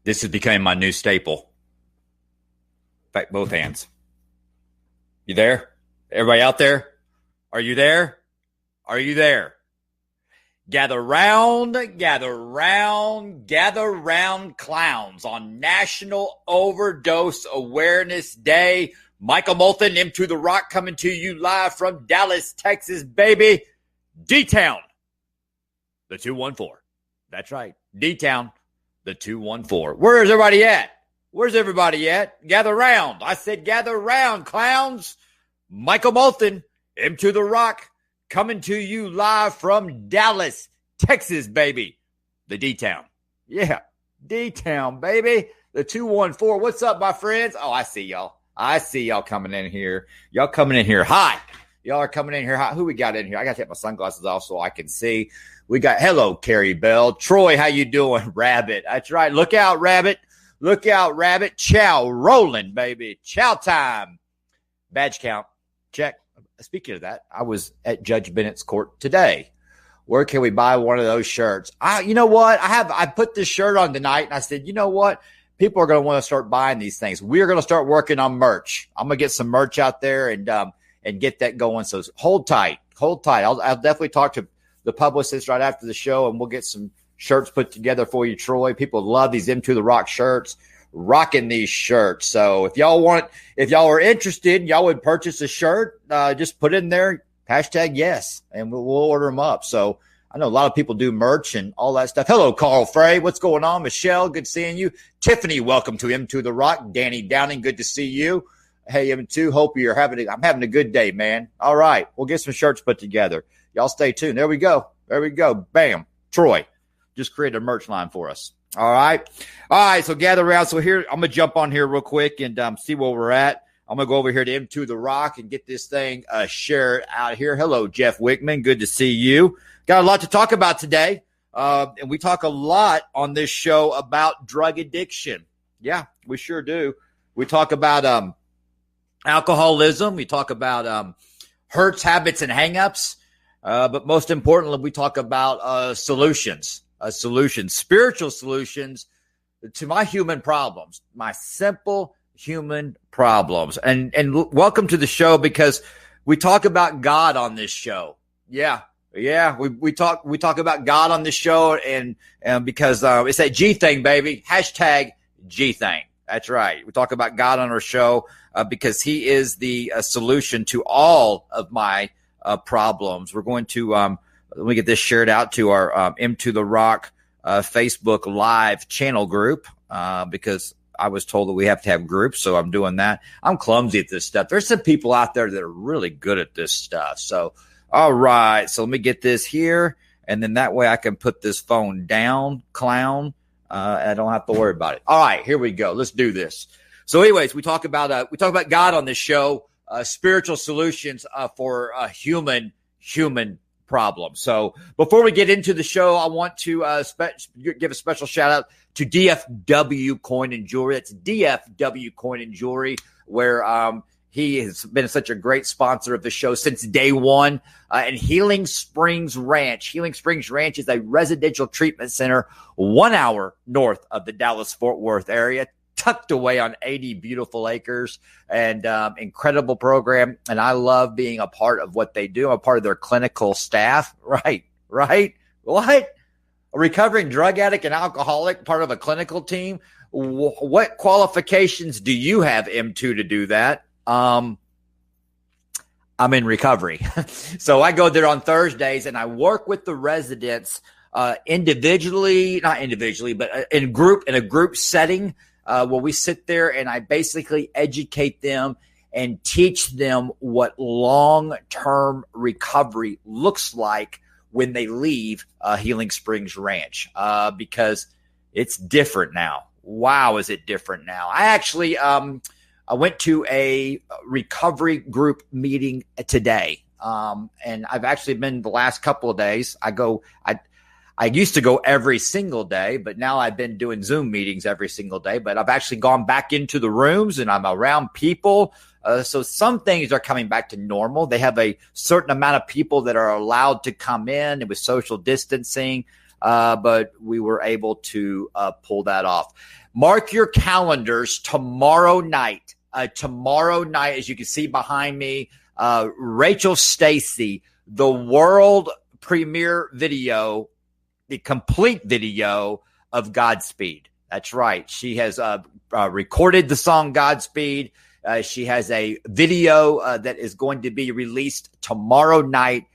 This is becoming my new staple. In fact, both hands. You there? Everybody out there? Are you there? Are you there? Gather round, clowns on National Overdose Awareness Day. Michael Moulton, M2 The Rock, coming to you live from Dallas, Texas, baby. D-Town, the 214. That's right. D-Town, the 214. Where's everybody at? Where's everybody at? Gather round. I said gather round, clowns. Michael Moulton, M2 The Rock, coming to you live from Dallas, Texas, baby. The D-Town. Yeah, D-Town, baby. The 214. What's up, my friends? Oh, I see y'all. I see y'all coming in here. Y'all coming in here hot. Y'all are coming in here hot. Who we got in here? I got to take my sunglasses off so I can see. We got, hello, Carrie Bell. Troy, how you doing? Rabbit. That's right. Look out, Rabbit. Look out, Rabbit. Chow rolling, baby. Chow time. Badge count. Check. Speaking of that, I was at Judge Bennett's court today. Where can we buy one of those shirts? You know what? I put this shirt on tonight, and I said, you know what? People are going to want to start buying these things. We're going to start working on merch. I'm going to get some merch out there and get that going. So hold tight. Hold tight. I'll definitely talk to the publicist right after the show, and we'll get some shirts put together for you, Troy. People love these M2 The Rock shirts. Rocking these shirts. So if y'all are interested, y'all would purchase a shirt, just put in there, hashtag yes, and we'll order them up. So I know a lot of people do merch and all that stuff. Hello, Carl Frey. What's going on? Michelle, good seeing you. Tiffany, welcome to M2 The Rock. Danny Downing, good to see you. Hey, M2, hope I'm having a good day, man. All right. We'll get some shirts put together. Y'all stay tuned. There we go. Bam. Troy just created a merch line for us. All right. So gather around. So here, I'm going to jump on here real quick and see where we're at. I'm going to go over here to M2 The Rock and get this thing shared out here. Hello, Jeff Wickman. Good to see you. Got a lot to talk about today. And we talk a lot on this show about drug addiction. Yeah, we sure do. We talk about alcoholism. We talk about hurts, habits, and hangups. But most importantly, we talk about solutions. Spiritual solutions to my human problems, my simple human problems. And welcome to the show, because we talk about God on this show. Yeah. We talk about God on this show, and because it's that G thing, baby. Hashtag G thing. That's right. We talk about God on our show because He is the solution to all of my problems. We're going to let me get this shared out to our M2 The Rock Facebook Live channel group because I was told that we have to have groups, so I'm doing that. I'm clumsy at this stuff. There's some people out there that are really good at this stuff. So, all right. So let me get this here, and then that way I can put this phone down, clown. I don't have to worry about it. All right, here we go. Let's do this. So, anyways, we talk about God on this show, spiritual solutions for human problems. So, before we get into the show, I want to give a special shout out to DFW Coin and Jewelry. That's DFW Coin and Jewelry, where he has been such a great sponsor of the show since day one. And Healing Springs Ranch. Healing Springs Ranch is a residential treatment center 1 hour north of the Dallas-Fort Worth area, tucked away on 80 beautiful acres, and incredible program. And I love being a part of what they do. I'm a part of their clinical staff. Right? What? A recovering drug addict and alcoholic, part of a clinical team? What qualifications do you have, M2, to do that? I'm in recovery. So I go there on Thursdays and I work with the residents not individually, but in a group setting where we sit there and I basically educate them and teach them what long-term recovery looks like when they leave Healing Springs Ranch, because it's different now. Wow, is it different now? I actually I went to a recovery group meeting today, and I've actually been the last couple of days. I used to go every single day, but now I've been doing Zoom meetings every single day. But I've actually gone back into the rooms and I'm around people. So some things are coming back to normal. They have a certain amount of people that are allowed to come in. It was social distancing, but we were able to pull that off. Mark your calendars tomorrow night. Tomorrow night, as you can see behind me, Rachel Stacey, the world premiere video, the complete video of Godspeed. That's right. She has recorded the song Godspeed. She has a video that is going to be released tomorrow night,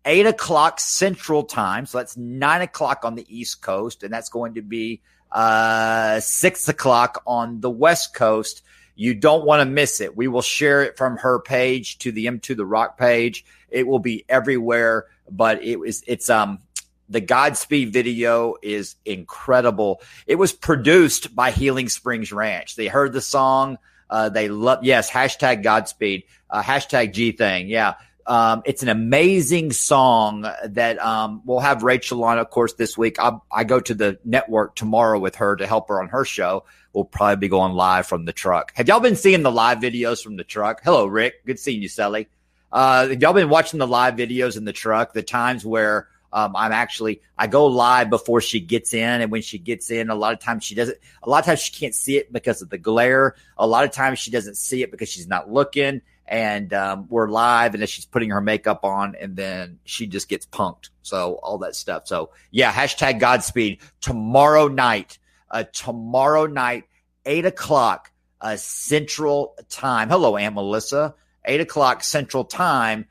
8 o'clock Central Time. So that's 9 o'clock on the East Coast, and that's going to be 6 o'clock on the West Coast. You don't want to miss it. We will share it from her page to the M to the Rock page. It will be everywhere, but it's the Godspeed video is incredible. It was produced by Healing Springs Ranch. They heard the song. They love, yes, hashtag Godspeed, hashtag G thing. Yeah. It's an amazing song that we'll have Rachel on, of course, this week. I go to the network tomorrow with her to help her on her show. We'll probably be going live from the truck. Have y'all been seeing the live videos from the truck? Hello, Rick. Good seeing you, Sally. Have y'all been watching the live videos in the truck? The times where I go live before she gets in, and when she gets in, a lot of times she can't see it because of the glare. A lot of times she doesn't see it because she's not looking. And we're live, and then she's putting her makeup on, and then she just gets punked. So all that stuff. So yeah, hashtag Godspeed tomorrow night, 8 o'clock Central Time. Hello, Aunt Melissa. 8 o'clock Central Time.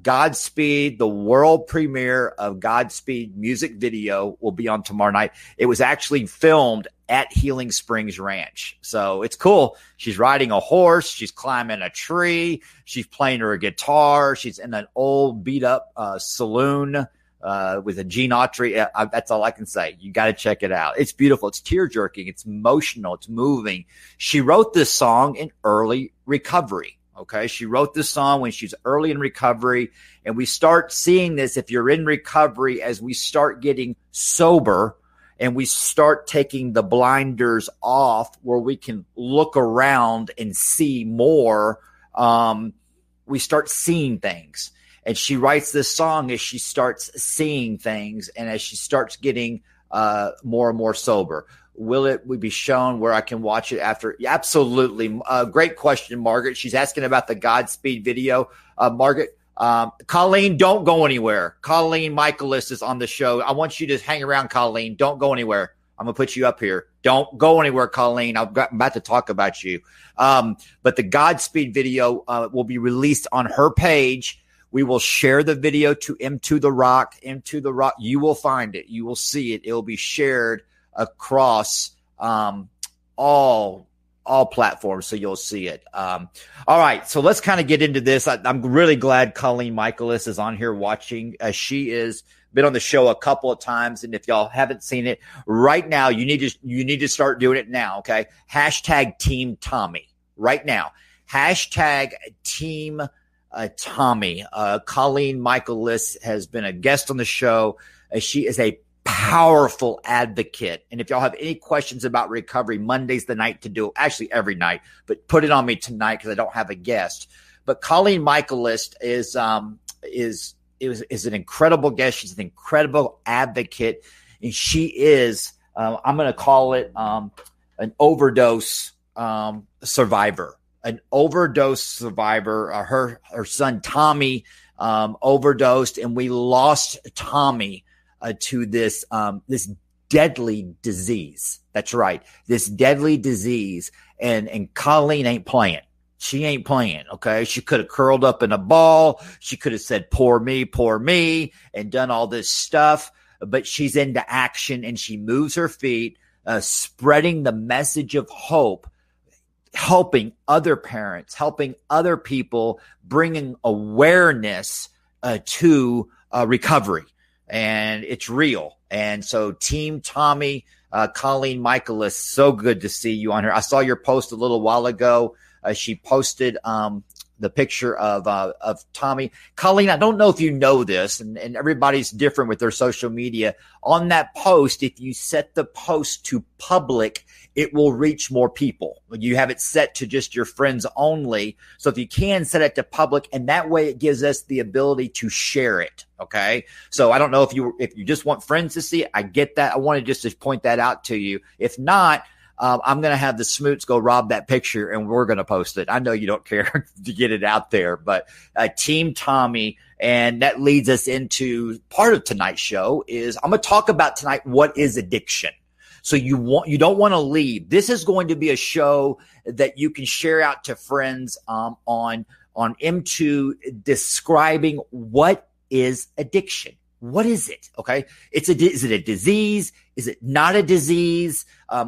Godspeed, the world premiere of Godspeed music video will be on tomorrow night. It was actually filmed at Healing Springs Ranch. So it's cool. She's riding a horse. She's climbing a tree. She's playing her guitar. She's in an old beat up saloon with a Gene Autry. That's all I can say. You got to check it out. It's beautiful. It's tear jerking. It's emotional. It's moving. She wrote this song in early recovery. Okay. She wrote this song when she's early in recovery, and we start seeing this if you're in recovery as we start getting sober and we start taking the blinders off where we can look around and see more. We start seeing things, and she writes this song as she starts seeing things and as she starts getting more and more sober. Will it be shown where I can watch it after? Absolutely. Great question, Margaret. She's asking about the Godspeed video. Margaret, Colleen, don't go anywhere. Colleen Michaelis is on the show. I want you to hang around, Colleen. Don't go anywhere. I'm going to put you up here. Don't go anywhere, Colleen. I'm about to talk about you. But the Godspeed video will be released on her page. We will share the video to M to the Rock. M to the Rock. You will find it. You will see it. It will be shared across all platforms, so you'll see it. All right, so let's kind of get into this. I'm really glad Colleen Michaelis is on here watching. She is been on the show a couple of times, and if y'all haven't seen it right now, you need to start doing it now. Okay, hashtag Team Tommy right now. Hashtag Team Tommy. Colleen Michaelis has been a guest on the show. She is a powerful advocate. And if y'all have any questions about recovery, Monday's the night to do it. Actually, every night, but put it on me tonight because I don't have a guest. But Colleen Michaelis is an incredible guest. She's an incredible advocate, and she is I'm going to call it an overdose survivor. An overdose survivor. Her son Tommy overdosed, and we lost Tommy to this deadly disease. That's right. This deadly disease. And Colleen ain't playing. She ain't playing. Okay. She could have curled up in a ball. She could have said, poor me, and done all this stuff, but she's into action, and she moves her feet, spreading the message of hope, helping other parents, helping other people, bringing awareness to recovery. And it's real. And so Team Tommy, Colleen Michaelis, so good to see you on here. I saw your post a little while ago. She posted the picture of Tommy. Colleen, I don't know if you know this, and everybody's different with their social media. On that post, if you set the post to public, it will reach more people. You have it set to just your friends only. So if you can set it to public, and that way it gives us the ability to share it. Okay. So I don't know if you just want friends to see it. I get that. I wanted just to point that out to you. If not, I'm going to have the Smoots go rob that picture and we're going to post it. I know you don't care to get it out there, but Team Tommy. And that leads us into part of tonight's show is I'm going to talk about tonight, what is addiction? So you don't want to leave. This is going to be a show that you can share out to friends on M2 describing what is addiction. What is it? Okay. Is it a disease? Is it not a disease?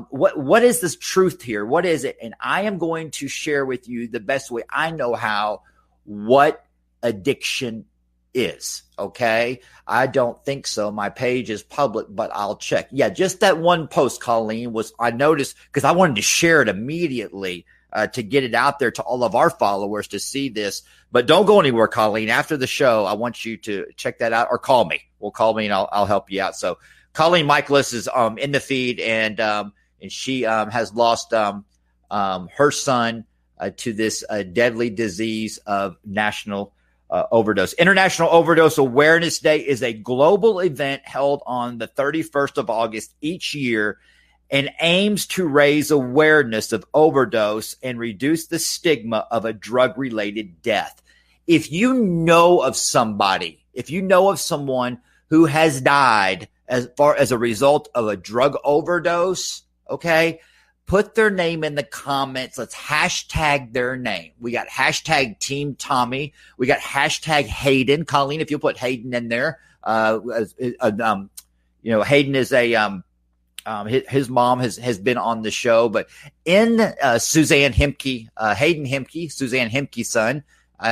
What is this truth here? What is it? And I am going to share with you the best way I know how what addiction is. Okay. I don't think so. My page is public, but I'll check. Yeah. Just that one post, Colleen, I noticed because I wanted to share it immediately to get it out there to all of our followers to see this. But don't go anywhere, Colleen. After the show, I want you to check that out or call me. Call me and I'll help you out. So Colleen Michaelis is in the feed and she has lost her son to this deadly disease of national overdose. International Overdose Awareness Day is a global event held on the 31st of August each year and aims to raise awareness of overdose and reduce the stigma of a drug-related death. If you know of someone who has died as a result of a drug overdose, okay, put their name in the comments. Let's hashtag their name. We got hashtag Team Tommy. We got hashtag Hayden. Colleen, if you'll put Hayden in there. Hayden is his mom has been on the show, but in Suzanne Hemke, Hayden Hemke, Suzanne Hemke's son,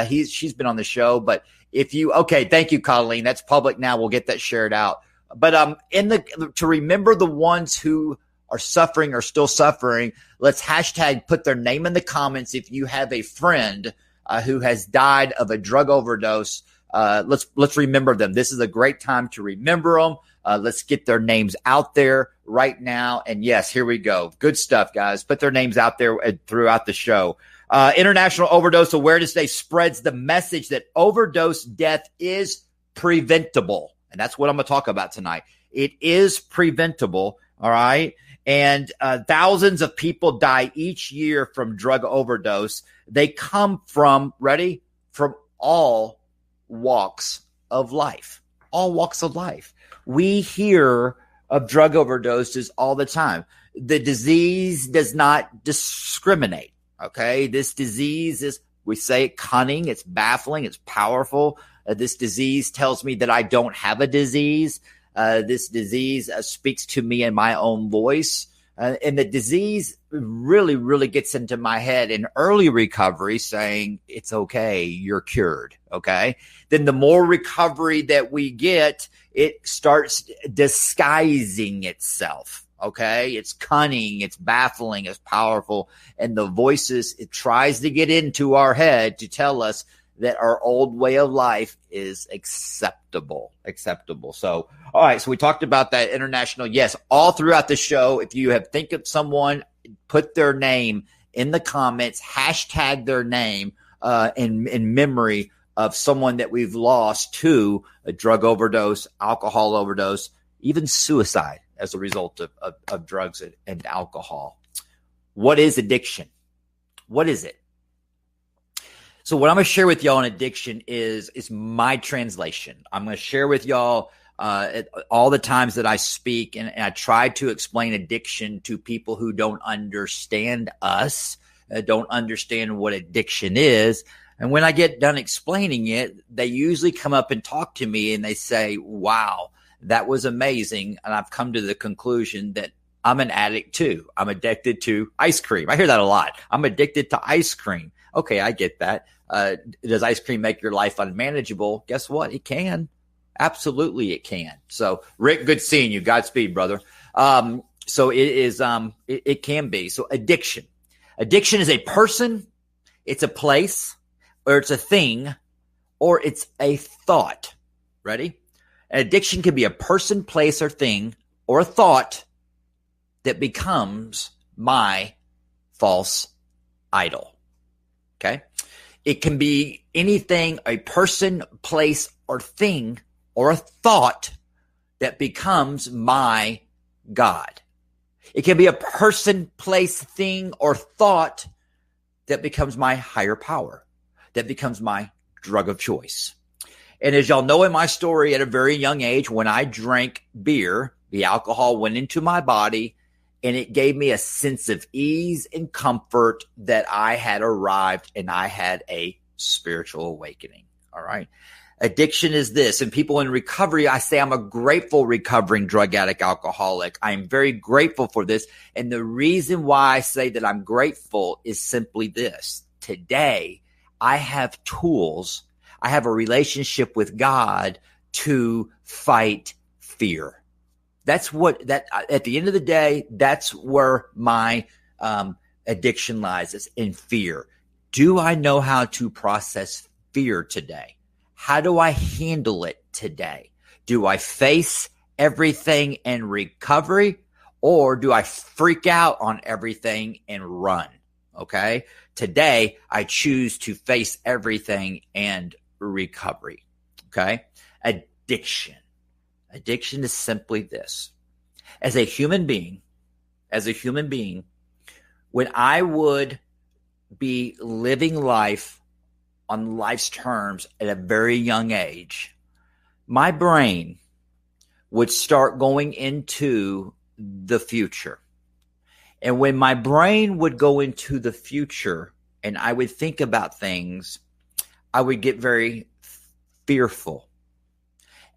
she's been on the show. But thank you, Colleen. That's public now. We'll get that shared out. But to remember the ones who are suffering or still suffering, let's hashtag put their name in the comments. If you have a friend who has died of a drug overdose, let's remember them. This is a great time to remember them. Let's get their names out there right now. And yes, here we go. Good stuff, guys. Put their names out there throughout the show. International Overdose Awareness Day spreads the message that overdose death is preventable. And that's what I'm going to talk about tonight. It is preventable. All right. And thousands of people die each year from drug overdose. They come from all walks of life. All walks of life. We hear of drug overdoses all the time. The disease does not discriminate. Okay. This disease is, we say it, cunning. It's baffling. It's powerful. This disease tells me that I don't have a disease. This disease speaks to me in my own voice. And the disease really, really gets into my head in early recovery saying, it's okay, you're cured, okay? Then the more recovery that we get, it starts disguising itself, okay? It's cunning, it's baffling, it's powerful. And the voices, it tries to get into our head to tell us that our old way of life is acceptable. So, all right. So we talked about that international. Yes. All throughout the show, if you think of someone, put their name in the comments, hashtag their name, in memory of someone that we've lost to a drug overdose, alcohol overdose, even suicide as a result of drugs and alcohol. What is addiction? What is it? So what I'm going to share with y'all on addiction is my translation. I'm going to share with y'all all the times that I speak, and I try to explain addiction to people who don't understand us, don't understand what addiction is. And when I get done explaining it, they usually come up and talk to me and they say, wow, that was amazing. And I've come to the conclusion that I'm an addict too. I'm addicted to ice cream. I hear that a lot. I'm addicted to ice cream. Okay, I get that. Does ice cream make your life unmanageable? Guess what? It can. Absolutely, it can. So, Rick, good seeing you. Godspeed, brother. So it is. It can be. So, addiction. Addiction is a person, it's a place, or it's a thing, or it's a thought. Ready? An addiction can be a person, place, or thing, or a thought that becomes my false idol. Okay. It can be anything, a person, place, or thing, or a thought that becomes my God. It can be a person, place, thing, or thought that becomes my higher power, that becomes my drug of choice. And as y'all know in my story, at a very young age, when I drank beer, the alcohol went into my body and it gave me a sense of ease and comfort that I had arrived and I had a spiritual awakening. All right. Addiction is this. And people in recovery, I say I'm a grateful recovering drug addict alcoholic. I am very grateful for this. And the reason why I say that I'm grateful is simply this. Today, I have tools. I have a relationship with God to fight fear. That's what that at the end of the day, that's where my addiction lies, is in fear. Do I know how to process fear today? How do I handle it today? Do I face everything in recovery, or do I freak out on everything and run? Okay. Today, I choose to face everything and recovery. Okay. Addiction. Addiction is simply this. As a human being, when I would be living life on life's terms at a very young age, my brain would start going into the future. And when my brain would go into the future and I would think about things, I would get very fearful.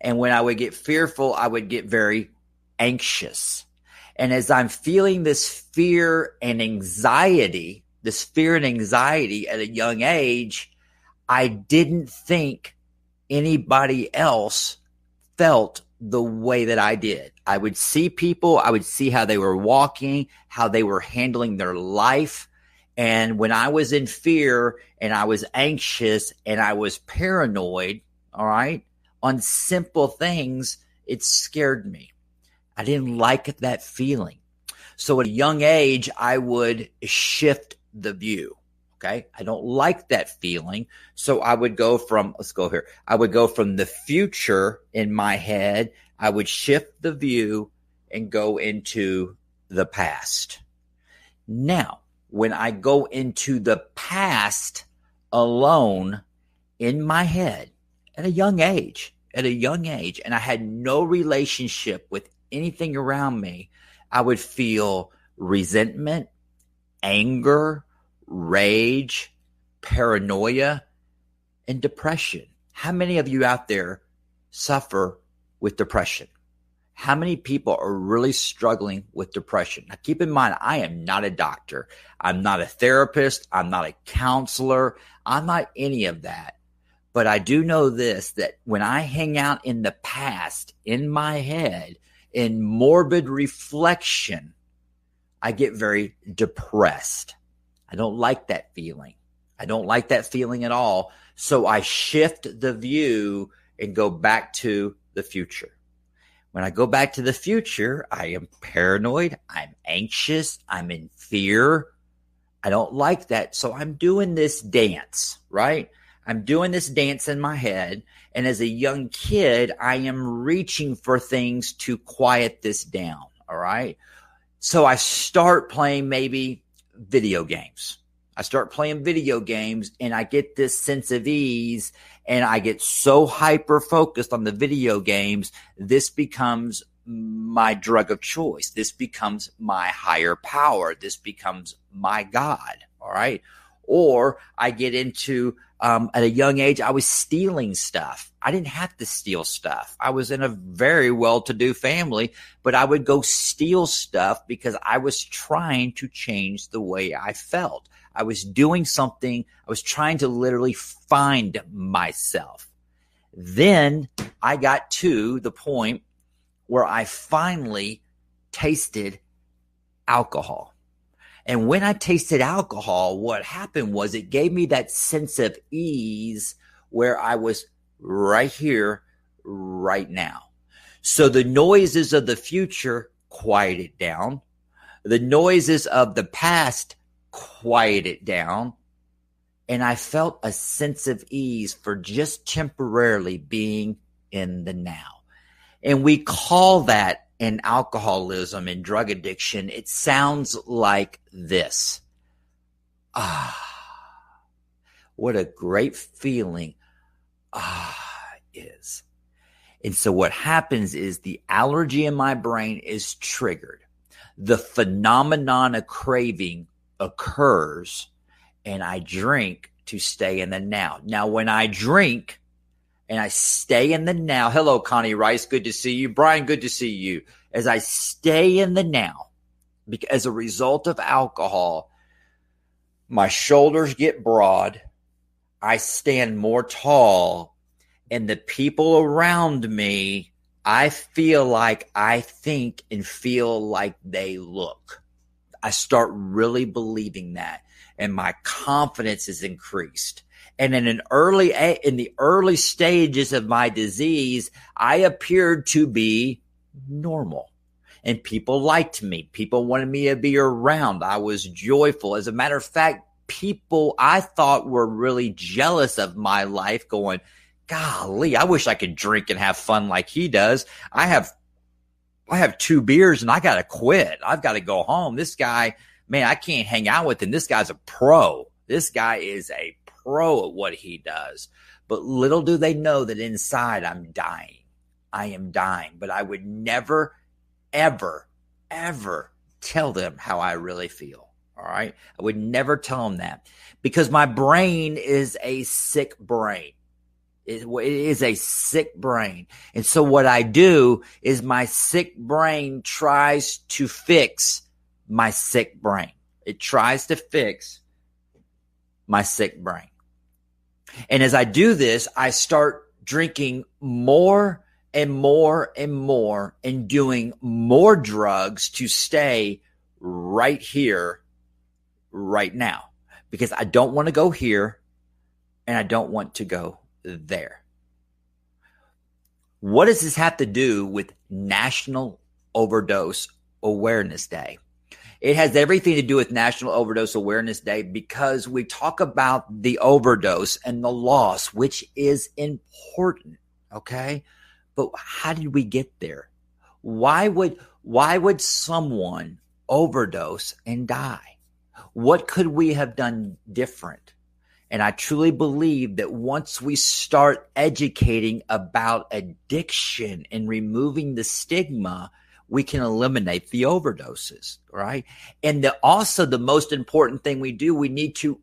And when I would get fearful, I would get very anxious. And as I'm feeling this fear and anxiety at a young age, I didn't think anybody else felt the way that I did. I would see people, I would see how they were walking, how they were handling their life. And when I was in fear and I was anxious and I was paranoid, all right, on simple things, it scared me. I didn't like that feeling. So at a young age, I would shift the view. Okay. I don't like that feeling. So I would go from, I would go from the future in my head. I would shift the view and go into the past. Now, when I go into the past alone in my head at a young age, and I had no relationship with anything around me, I would feel resentment, anger, rage, paranoia, and depression. How many of you out there suffer with depression? How many people are really struggling with depression? Now, keep in mind, I am not a doctor. I'm not a therapist. I'm not a counselor. I'm not any of that. But I do know this, that when I hang out in the past, in my head, in morbid reflection, I get very depressed. I don't like that feeling. I don't like that feeling at all. So I shift the view and go back to the future. When I go back to the future, I am paranoid. I'm anxious. I'm in fear. I don't like that. So I'm doing this dance, right? I'm doing this dance in my head. And as a young kid, I am reaching for things to quiet this down. All right. So I start playing maybe video games. I start playing video games and I get this sense of ease and I get so hyper focused on the video games. This becomes my drug of choice. This becomes my higher power. This becomes my God. All right. Or I get into, at a young age, I was stealing stuff. I didn't have to steal stuff. I was in a very well-to-do family, but I would go steal stuff because I was trying to change the way I felt. I was doing something. I was trying to literally find myself. Then I got to the point where I finally tasted alcohol. And when I tasted alcohol, what happened was it gave me that sense of ease where I was right here, right now. So the noises of the future quieted down. The noises of the past quieted down. And I felt a sense of ease for just temporarily being in the now. And we call that in alcoholism and drug addiction, it sounds like this. What a great feeling is. And so what happens is the allergy in my brain is triggered. The phenomenon of craving occurs, and I drink to stay in the now. Now, when I drink and I stay in the now, hello, Connie Rice, good to see you. Brian, good to see you. As I stay in the now, as a result of alcohol, my shoulders get broad, I stand more tall, and the people around me, I feel like I think and feel like they look. I start really believing that, and my confidence is increased. And in the early stages of my disease, I appeared to be normal. And people liked me. People wanted me to be around. I was joyful. As a matter of fact, people I thought were really jealous of my life, going, golly, I wish I could drink and have fun like he does. I have 2 beers and I got to quit. I've got to go home. This guy, man, I can't hang out with him. This guy's a pro. This guy is a pro at what he does. But little do they know that inside I'm dying. I am dying. But I would never, ever, ever tell them how I really feel. All right. I would never tell them that, because my brain is a sick brain. It is a sick brain. And so what I do is my sick brain tries to fix my sick brain. It tries to fix my sick brain. And as I do this, I start drinking more and more and more and doing more drugs to stay right here, right now, because I don't want to go here and I don't want to go there. What does this have to do with National Overdose Awareness Day? It has everything to do with National Overdose Awareness Day, because we talk about the overdose and the loss, which is important, okay? But how did we get there? Why would someone overdose and die? What could we have done different? And I truly believe that once we start educating about addiction and removing the stigma, we can eliminate the overdoses, right? And also the most important thing we do, we need to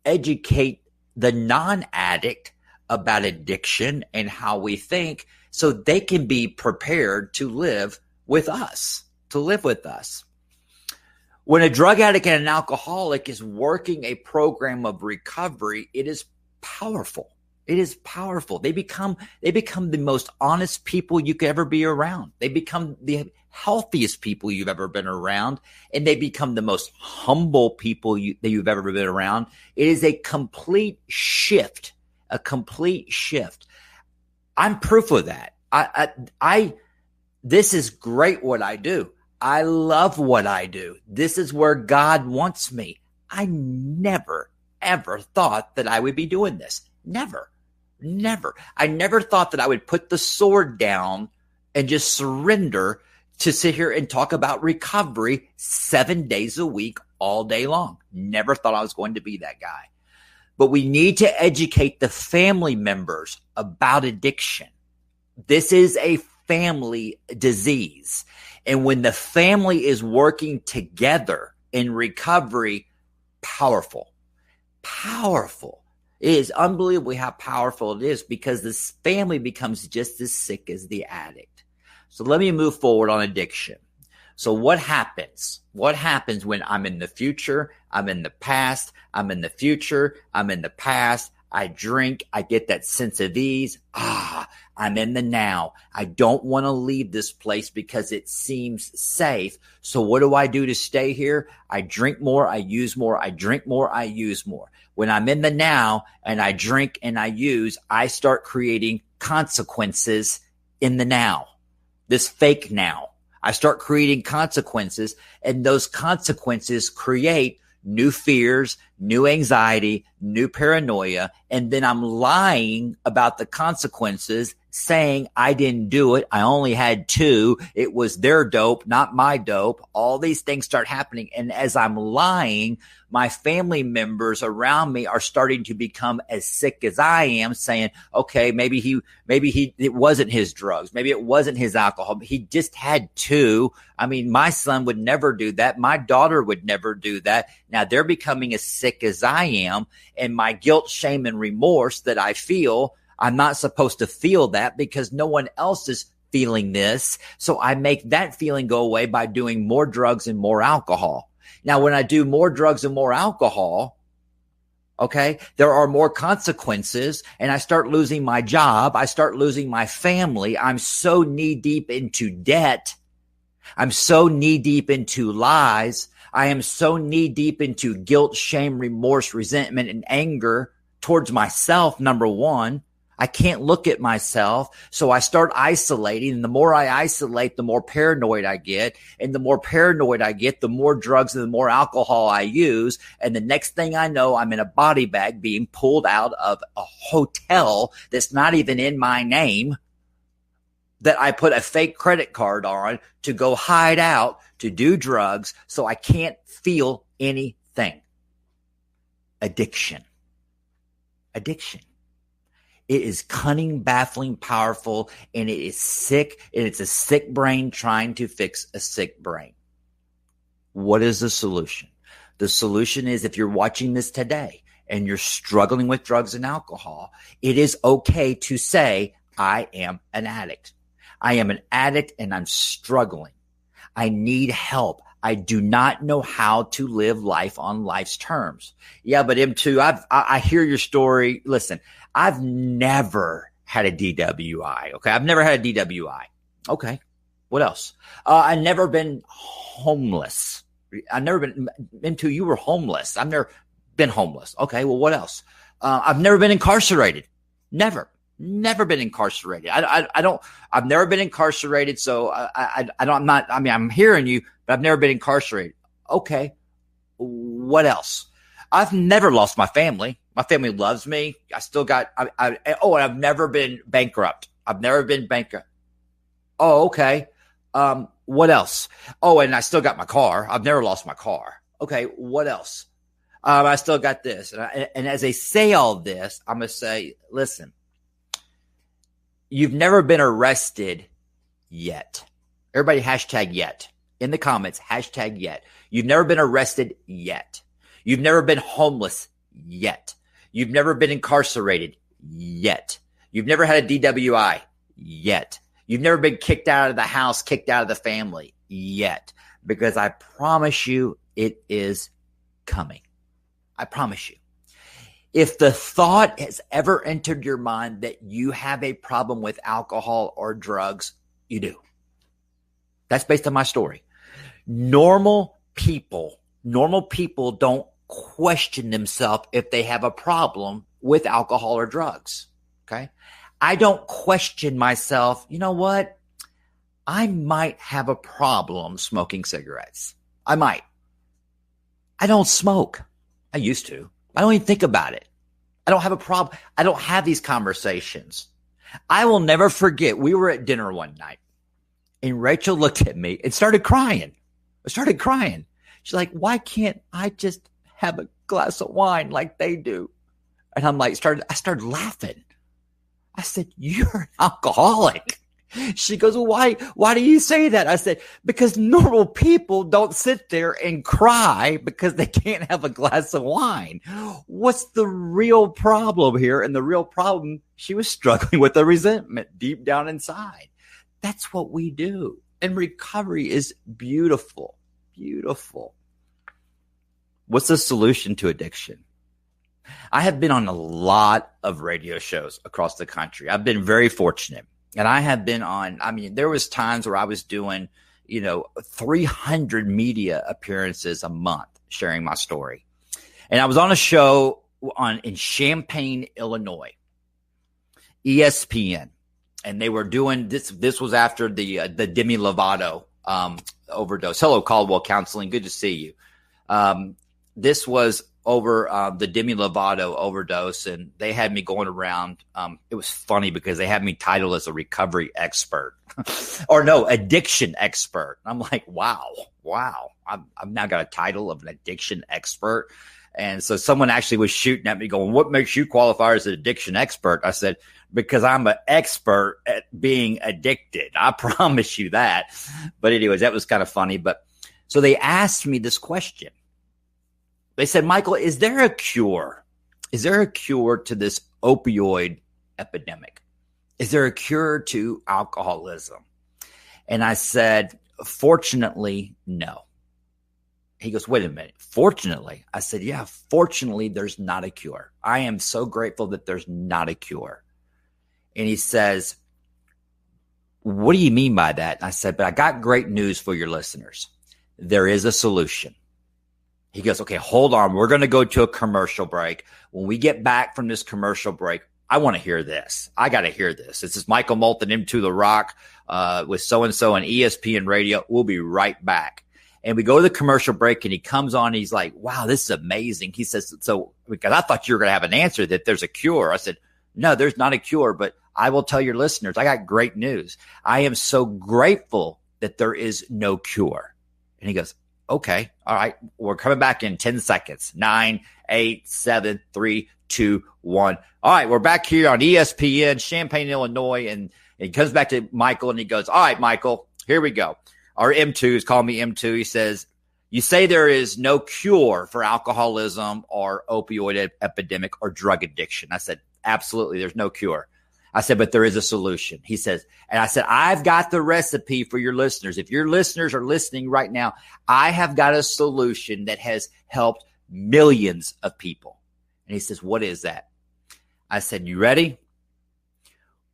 educate the non-addict about addiction and how we think, so they can be prepared to live with us, When a drug addict and an alcoholic is working a program of recovery, it is powerful. It is powerful. They become the most honest people you could ever be around. They become the healthiest people you've ever been around, and they become the most humble people that you've ever been around. It is a complete shift, I'm proof of that. This is great what I do. I love what I do. This is where God wants me. I never, ever thought that I would be doing this. Never. I never thought that I would put the sword down and just surrender to sit here and talk about recovery 7 days a week, all day long. Never thought I was going to be that guy. But we need to educate the family members about addiction. This is a family disease. And when the family is working together in recovery, powerful. It is unbelievable how powerful it is, because this family becomes just as sick as the addict. So let me move forward on addiction. So what happens? What happens when I'm in the future, I'm in the past, I'm in the future, I'm in the past, I drink, I get that sense of ease. I'm in the now. I don't want to leave this place because it seems safe. So what do I do to stay here? I drink more, I use more, I drink more, I use more. When I'm in the now and I drink and I use, I start creating consequences in the now, this fake now. I start creating consequences, and those consequences create new fears, new anxiety, new paranoia, and then I'm lying about the consequences, saying I didn't do it. I only had 2. It was their dope, not my dope. All these things start happening. And as I'm lying, my family members around me are starting to become as sick as I am, saying, okay, maybe it wasn't his drugs. Maybe it wasn't his alcohol. He just had 2. I mean, my son would never do that. My daughter would never do that. Now they're becoming as sick as I am, and my guilt, shame, and remorse that I feel, I'm not supposed to feel that because no one else is feeling this. So I make that feeling go away by doing more drugs and more alcohol. Now, when I do more drugs and more alcohol, okay, there are more consequences, and I start losing my job. I start losing my family. I'm so knee deep into debt. I'm so knee deep into lies. I am so knee deep into guilt, shame, remorse, resentment, and anger towards myself, number one. I can't look at myself. So I start isolating. And the more I isolate, the more paranoid I get. And the more paranoid I get, the more drugs and the more alcohol I use. And the next thing I know, I'm in a body bag being pulled out of a hotel that's not even in my name, that I put a fake credit card on to go hide out, to do drugs, so I can't feel anything. Addiction. It is cunning, baffling, powerful, and it is sick, and it's a sick brain trying to fix a sick brain. What is the solution? The solution is, if you're watching this today and you're struggling with drugs and alcohol, it is okay to say, I am an addict. I am an addict and I'm struggling. I need help. I do not know how to live life on life's terms. Yeah, but M2, I hear your story. Listen, I've never had a DWI. Okay. I've never had a DWI. Okay. What else? I've never been homeless. I've never been M2. You were homeless. I've never been homeless. Okay. Well, what else? I've never been incarcerated. Never been incarcerated. I've never been incarcerated. So I'm hearing you, but I've never been incarcerated. Okay. What else? I've never lost my family. My family loves me. I still got, and I've never been bankrupt. I've never been bankrupt. Oh, okay. What else? Oh, and I still got my car. I've never lost my car. Okay. What else? I still got this. And as I say all this, I'm going to say, listen, you've never been arrested yet. Everybody hashtag yet. In the comments, hashtag yet. You've never been arrested yet. You've never been homeless yet. You've never been incarcerated yet. You've never had a DWI yet. You've never been kicked out of the house, kicked out of the family yet. Because I promise you, it is coming. I promise you. If the thought has ever entered your mind that you have a problem with alcohol or drugs, you do. That's based on my story. Normal people don't question themselves if they have a problem with alcohol or drugs. Okay. I don't question myself. You know what? I might have a problem smoking cigarettes. I might. I don't smoke. I used to. I don't even think about it. I don't have a problem. I don't have these conversations. I will never forget. We were at dinner one night and Rachel looked at me and started crying. She's like, why can't I just have a glass of wine like they do? And I'm like, I started laughing. I said, you're an alcoholic. She goes, well, why do you say that? I said, because normal people don't sit there and cry because they can't have a glass of wine. What's the real problem here? And the real problem, she was struggling with the resentment deep down inside. That's what we do. And recovery is beautiful. Beautiful. What's the solution to addiction? I have been on a lot of radio shows across the country. I've been very fortunate. And I have been on, there was times where I was doing, 300 media appearances a month sharing my story. And I was on a show in Champaign, Illinois, ESPN. And they were doing this. This was after the Demi Lovato overdose. Hello, Caldwell Counseling. Good to see you. This was over the Demi Lovato overdose, and they had me going around. It was funny because they had me titled as a recovery expert or no, addiction expert. I'm like, wow. I've now got a title of an addiction expert. And so someone actually was shooting at me going, what makes you qualify as an addiction expert? I said, because I'm an expert at being addicted. I promise you that. But anyways, that was kind of funny. But so they asked me this question. They said, Michael, is there a cure? Is there a cure to this opioid epidemic? Is there a cure to alcoholism? And I said, fortunately, no. He goes, wait a minute. Fortunately? I said, yeah, fortunately, there's not a cure. I am so grateful that there's not a cure. And he says, what do you mean by that? And I said, but I got great news for your listeners. There is a solution. He goes, okay, hold on. We're going to go to a commercial break. When we get back from this commercial break, I want to hear this. I got to hear this. This is Michael Moulton, Into the Rock, with so-and-so on ESPN Radio. We'll be right back. And we go to the commercial break, and he comes on. And he's like, wow, this is amazing. He says, so because I thought you were going to have an answer that there's a cure. I said, no, there's not a cure, but I will tell your listeners, I got great news. I am so grateful that there is no cure. And he goes, okay, all right, we're coming back in 10 seconds. 9, 8, 7, 3, 2, 1. All right, we're back here on ESPN, Champaign, Illinois. And he comes back to Michael, and he goes, all right, Michael, here we go. Our M2 is calling me M2. He says, you say there is no cure for alcoholism or opioid epidemic or drug addiction. I said, absolutely, there's no cure. I said, but there is a solution. He says, and I said, I've got the recipe for your listeners. If your listeners are listening right now, I have got a solution that has helped millions of people. And he says, what is that? I said, you ready?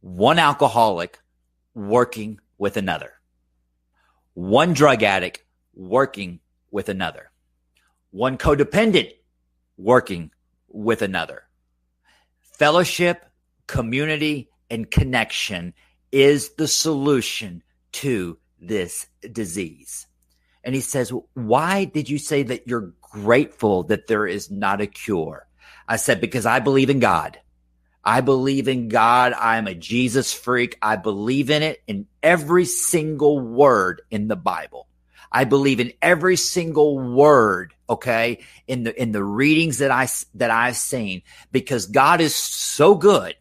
One alcoholic working with another. One drug addict working with another. One codependent working with another. Fellowship, community, and connection is the solution to this disease. And he says, why did you say that you're grateful that there is not a cure? I said, because I believe in God. I believe in God. I'm a Jesus freak. I believe in it in every single word in the Bible. I believe in every single word, okay, in the readings that I've seen, because God is so good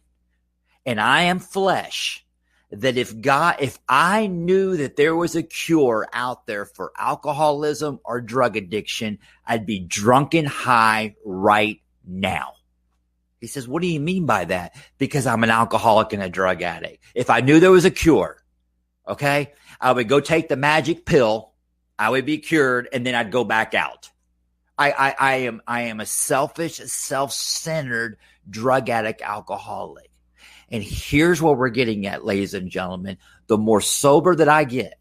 and I am flesh, that if I knew that there was a cure out there for alcoholism or drug addiction, I'd be drunk and high right now. He says, what do you mean by that? Because I'm an alcoholic and a drug addict. If I knew there was a cure, okay, I would go take the magic pill. I would be cured, and then I'd go back out. I am a selfish, self-centered drug addict alcoholic. And here's what we're getting at, ladies and gentlemen. The more sober that I get,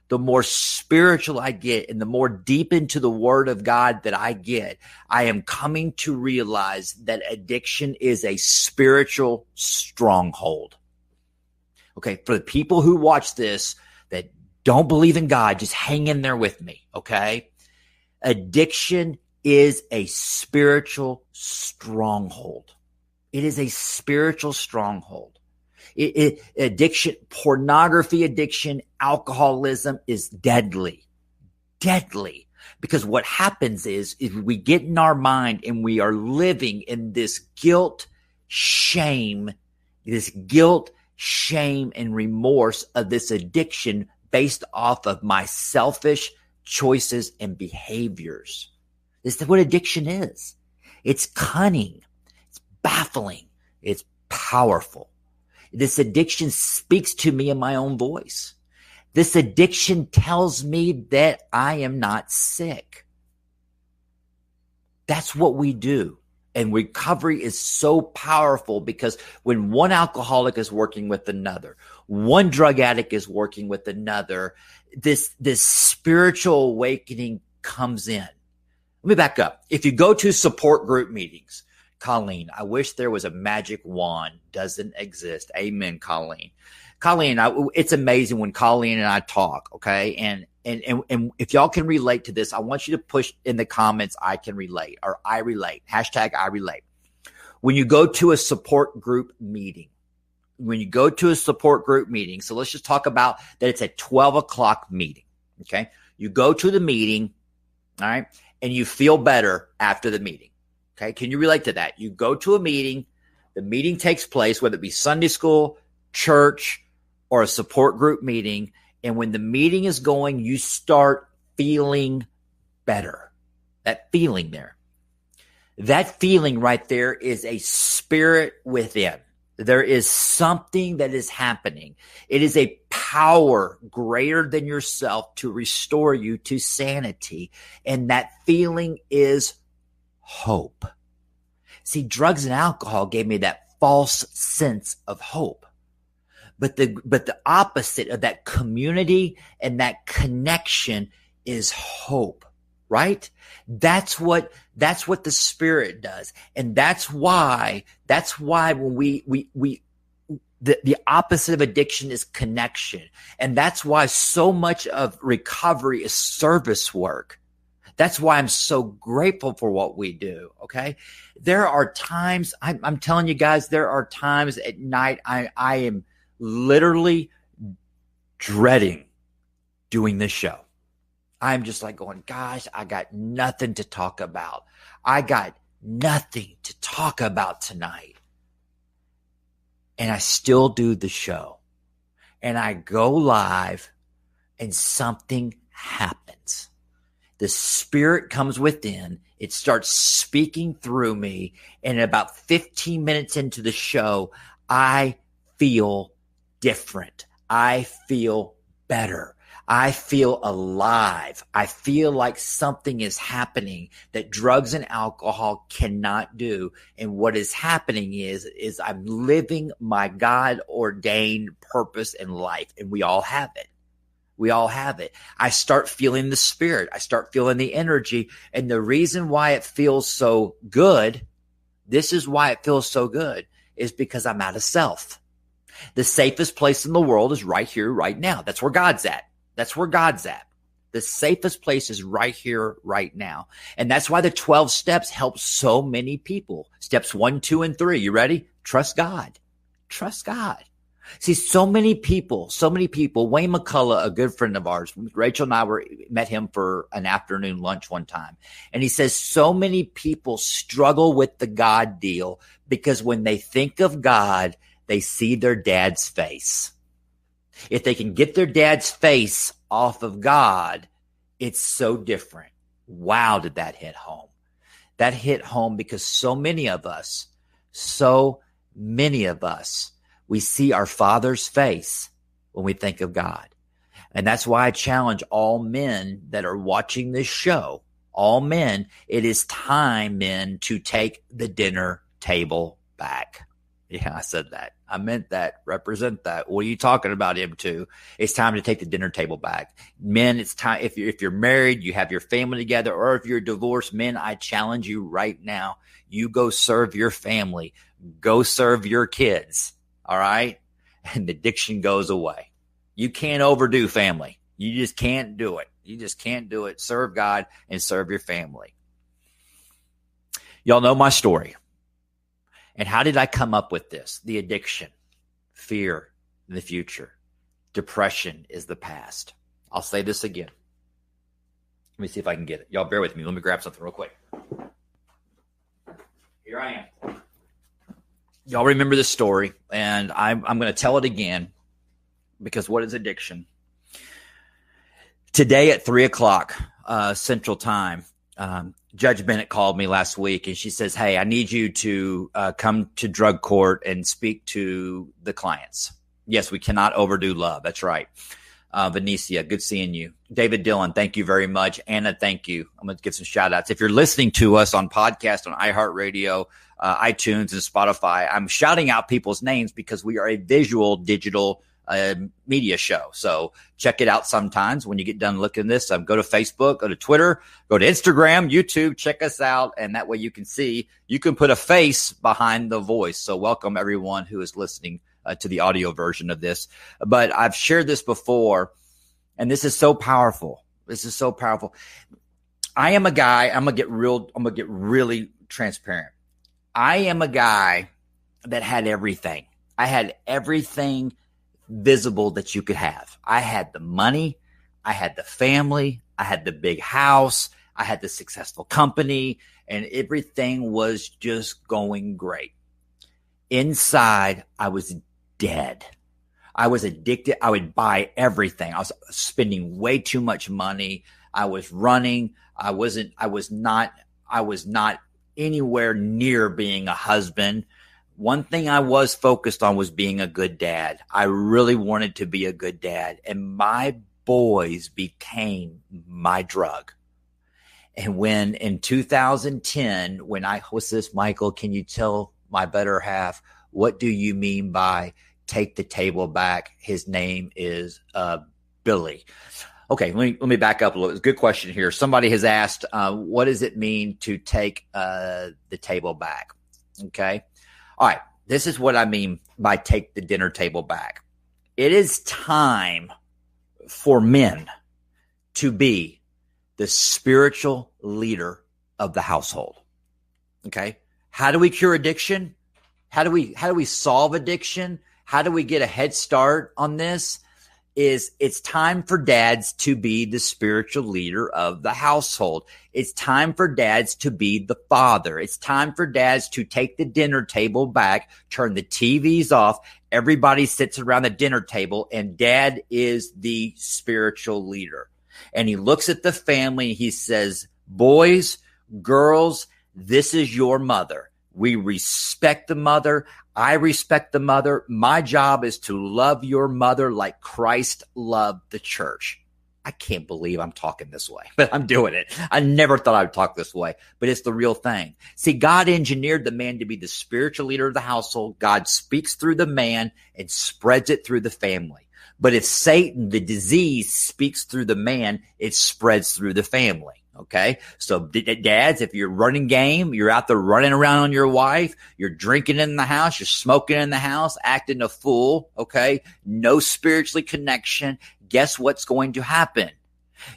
the more spiritual I get, and the more deep into the word of God that I get, I am coming to realize that addiction is a spiritual stronghold. Okay, for the people who watch this that don't believe in God, just hang in there with me, okay? Addiction is a spiritual stronghold. It is a spiritual stronghold. Addiction, pornography addiction, alcoholism is deadly. Because what happens is we get in our mind and we are living in this guilt, shame, and remorse of this addiction based off of my selfish choices and behaviors. This is what addiction is. It's cunning. It's baffling. It's powerful. This addiction speaks to me in my own voice. This addiction tells me that I am not sick. That's what we do. And recovery is so powerful because when one alcoholic is working with another, one drug addict is working with another, this spiritual awakening comes in. Let me back up. If you go to support group meetings, Colleen, I wish there was a magic wand. Doesn't exist. Amen, Colleen. Colleen, it's amazing when Colleen and I talk, okay? And And if y'all can relate to this, I want you to push in the comments, I can relate, or I relate, hashtag I relate. When you go to a support group meeting, so let's just talk about that it's a 12 o'clock meeting, okay? You go to the meeting, all right, and you feel better after the meeting, okay? Can you relate to that? You go to a meeting, the meeting takes place, whether it be Sunday school, church, or a support group meeting, and when the meeting is going, you start feeling better. That feeling there. That feeling right there is a spirit within. There is something that is happening. It is a power greater than yourself to restore you to sanity. And that feeling is hope. See, drugs and alcohol gave me that false sense of hope. But the opposite of that community and that connection is hope, right? That's what the Spirit does. And that's why when the opposite of addiction is connection. And that's why so much of recovery is service work. That's why I'm so grateful for what we do. Okay. There are times, I'm telling you guys, there are times at night I am literally dreading doing this show. I'm just like going, gosh, I got nothing to talk about. I got nothing to talk about tonight. And I still do the show. And I go live and something happens. The Spirit comes within. It starts speaking through me. And about 15 minutes into the show, I feel different. I feel better. I feel alive. I feel like something is happening that drugs and alcohol cannot do. And what is happening is I'm living my God-ordained purpose in life. And we all have it. We all have it. I start feeling the Spirit. I start feeling the energy. And the reason why it feels so good, this is why it feels so good, is because I'm out of self. The safest place in the world is right here, right now. That's where God's at. That's where God's at. The safest place is right here, right now. And that's why the 12 steps help so many people. Steps 1, 2, and 3. You ready? Trust God. Trust God. See, so many people, Wayne McCullough, a good friend of ours, Rachel and I met him for an afternoon lunch one time. And he says so many people struggle with the God deal because when they think of God, they see their dad's face. If they can get their dad's face off of God, it's so different. Wow, did that hit home? That hit home because so many of us, we see our Father's face when we think of God. And that's why I challenge all men that are watching this show, all men, it is time, men, to take the dinner table back. Yeah, I said that. I meant that. Represent that. What are you talking about, M2? It's time to take the dinner table back. Men, it's time. If you're married, you have your family together, or if you're divorced, men, I challenge you right now. You go serve your family. Go serve your kids. All right? And the addiction goes away. You can't overdo family. You just can't do it. You just can't do it. Serve God and serve your family. Y'all know my story. And how did I come up with this? The addiction, fear in the future, depression is the past. I'll say this again. Let me see if I can get it. Y'all bear with me. Let me grab something real quick. Here I am. Y'all remember this story, and I'm going to tell it again because what is addiction? Today at 3 o'clock Central Time, Judge Bennett called me last week and she says, hey, I need you to come to drug court and speak to the clients. Yes, we cannot overdo love. That's right. Venicia, good seeing you. David Dillon, thank you very much. Anna, thank you. I'm going to give some shout outs. If you're listening to us on podcast, on iHeartRadio, iTunes, and Spotify, I'm shouting out people's names because we are a visual digital media show. So check it out sometimes when you get done looking at this. Go to Facebook, go to Twitter, go to Instagram, YouTube, check us out. And that way you can see, you can put a face behind the voice. So welcome everyone who is listening to the audio version of this. But I've shared this before. And this is so powerful. This is so powerful. I am a guy, I'm going to get really transparent. I am a guy that had everything. I had everything visible that you could have. I had the money. I had the family. I had the big house. I had the successful company, and everything was just going great. Inside, I was dead. I was addicted. I would buy everything. I was spending way too much money. I was running. I was not anywhere near being a husband. One thing I was focused on was being a good dad. I really wanted to be a good dad, and my boys became my drug. And when in 2010, when I was this, Michael, can you tell my better half, what do you mean by take the table back? His name is Billy. Okay, let me back up a little. It's a good question here. Somebody has asked, what does it mean to take the table back? Okay. All right. This is what I mean by take the dinner table back. It is time for men to be the spiritual leader of the household. Okay. How do we cure addiction? How do we solve addiction? How do we get a head start on this? It's time for dads to be the spiritual leader of the household. It's time for dads to be the father. It's time for dads to take the dinner table back, turn the TVs off. Everybody sits around the dinner table, and dad is the spiritual leader. And he looks at the family and he says, boys, girls, this is your mother. We respect the mother. I respect the mother. My job is to love your mother like Christ loved the church. I can't believe I'm talking this way, but I'm doing it. I never thought I would talk this way, but it's the real thing. See, God engineered the man to be the spiritual leader of the household. God speaks through the man and spreads it through the family. But if Satan, the disease, speaks through the man, it spreads through the family. Okay. So dads, if you're running game, you're out there running around on your wife, you're drinking in the house, you're smoking in the house, acting a fool. Okay. No spiritually connection. Guess what's going to happen?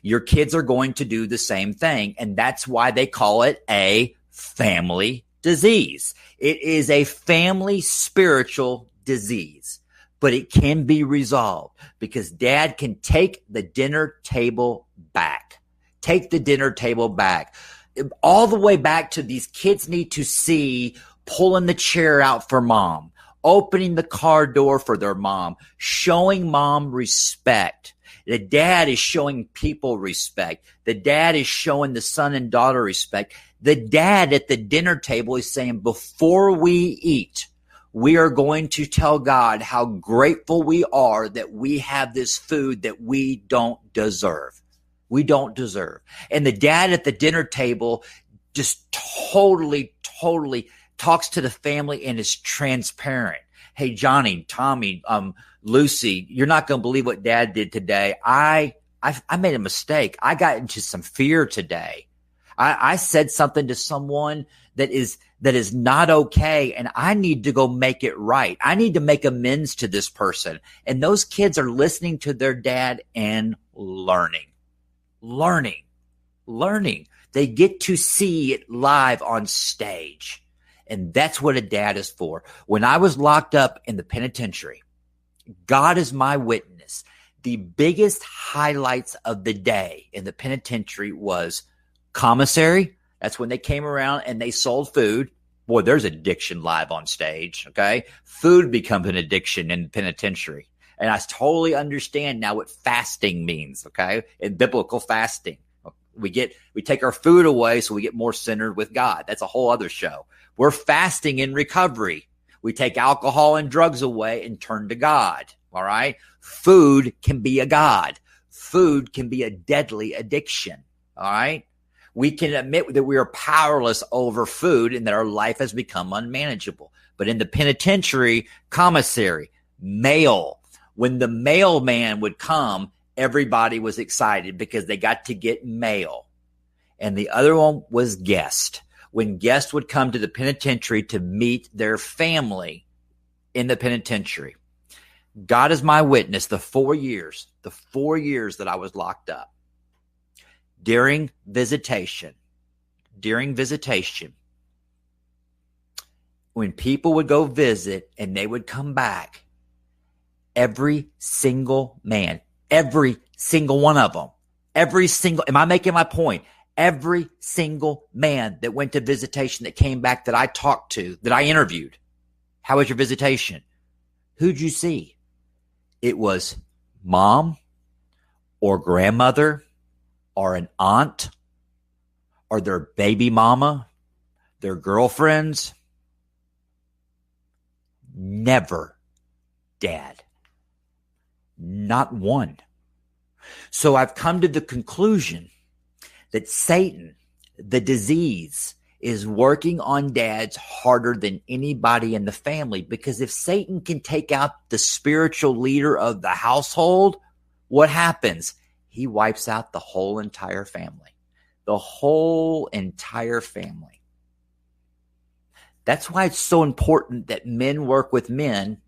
Your kids are going to do the same thing. And that's why they call it a family disease. It is a family spiritual disease, but it can be resolved because dad can take the dinner table back. Take the dinner table back. All the way back to these kids need to see pulling the chair out for mom, opening the car door for their mom, showing mom respect. The dad is showing people respect. The dad is showing the son and daughter respect. The dad at the dinner table is saying, before we eat, we are going to tell God how grateful we are that we have this food that we don't deserve. We don't deserve. And the dad at the dinner table just totally talks to the family and is transparent. Hey, Johnny, Tommy, Lucy, you're not going to believe what dad did today. I made a mistake. I got into some fear today. I said something to someone that is not okay, and I need to go make it right. I need to make amends to this person. And those kids are listening to their dad and learning. They get to see it live on stage. And that's what a dad is for. When I was locked up in the penitentiary, God is my witness. The biggest highlights of the day in the penitentiary was commissary. That's when they came around and they sold food. Boy, there's addiction live on stage. Okay. Food becomes an addiction in the penitentiary. And I totally understand now what fasting means, okay? In biblical fasting. We take our food away so we get more centered with God. That's a whole other show. We're fasting in recovery. We take alcohol and drugs away and turn to God, all right? Food can be a god. Food can be a deadly addiction, all right? We can admit that we are powerless over food and that our life has become unmanageable. But in the penitentiary, commissary, mail, when the mailman would come, everybody was excited because they got to get mail. And the other one was guest. When guests would come to the penitentiary to meet their family in the penitentiary, God is my witness, the 4 years that I was locked up, during visitation, when people would go visit and they would come back, every single man, every single one of them, am I making my point? Every single man that went to visitation that came back that I talked to, that I interviewed, how was your visitation? Who'd you see? It was mom or grandmother or an aunt or their baby mama, their girlfriends. Never dad. Not one. So I've come to the conclusion that Satan, the disease, is working on dads harder than anybody in the family, because if Satan can take out the spiritual leader of the household, what happens? He wipes out the whole entire family. The whole entire family. That's why it's so important that men work with men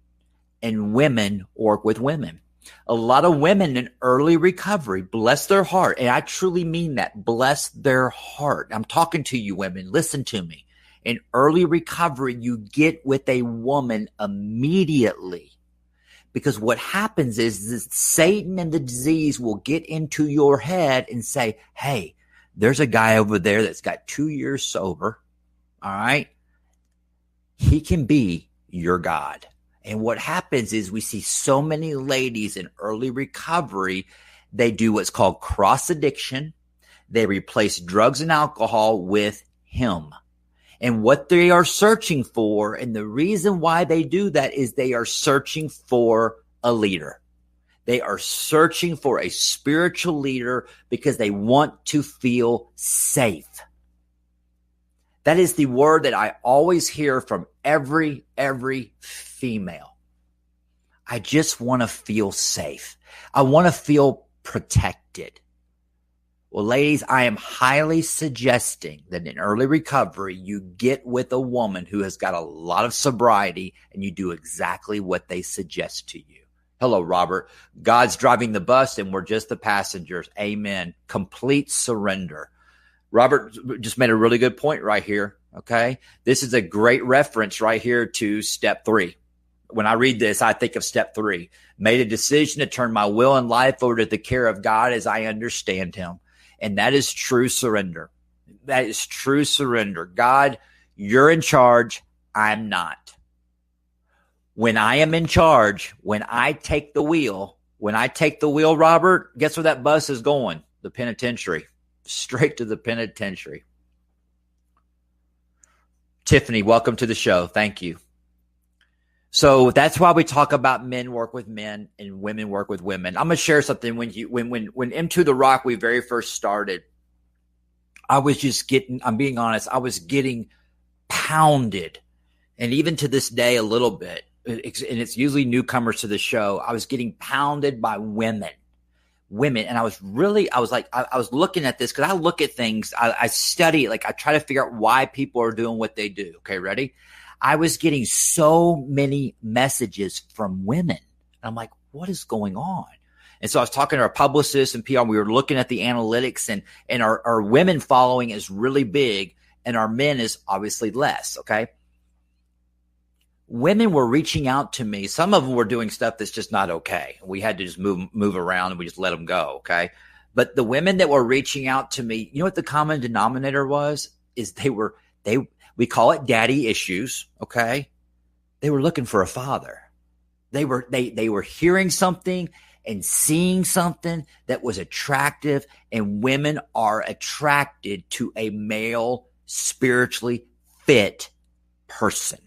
and women work with women. A lot of women in early recovery, bless their heart, and I truly mean that, bless their heart. I'm talking to you women, listen to me. In early recovery, you get with a woman immediately, because what happens is that Satan and the disease will get into your head and say, hey, there's a guy over there that's got 2 years sober, all right? He can be your God. And what happens is we see so many ladies in early recovery, they do what's called cross addiction. They replace drugs and alcohol with him. And what they are searching for, and the reason why they do that, is they are searching for a leader. They are searching for a spiritual leader because they want to feel safe. That is the word that I always hear from every female. I just want to feel safe. I want to feel protected. Well, ladies, I am highly suggesting that in early recovery, you get with a woman who has got a lot of sobriety and you do exactly what they suggest to you. Hello, Robert. God's driving the bus and we're just the passengers. Amen. Complete surrender. Robert just made a really good point right here, okay? This is a great reference right here to step 3. When I read this, I think of step 3. Made a decision to turn my will and life over to the care of God as I understand him. And that is true surrender. That is true surrender. God, you're in charge. I'm not. When I am in charge, when I take the wheel, Robert, guess where that bus is going? The penitentiary. Straight to the penitentiary. Tiffany, welcome to the show. Thank you. So that's why we talk about men work with men and women work with women. I'm going to share something. When Into the Rock we very first started, I was just I'm being honest, I was getting pounded. And even to this day, a little bit, and it's usually newcomers to the show, I was getting pounded by women. And I was looking at this because I look at things, I study it, like I try to figure out why people are doing what they do. Okay, ready? I was getting so many messages from women. And I'm like, what is going on? And so I was talking to our publicists and PR. We were looking at the analytics, and our women following is really big and our men is obviously less. Okay. Women were reaching out to me. Some of them were doing stuff that's just not okay. We had to just move around and we just let them go. Okay. But the women that were reaching out to me, you know what the common denominator was? Is we call it daddy issues. Okay. They were looking for a father. They were hearing something and seeing something that was attractive, and women are attracted to a male, spiritually fit person.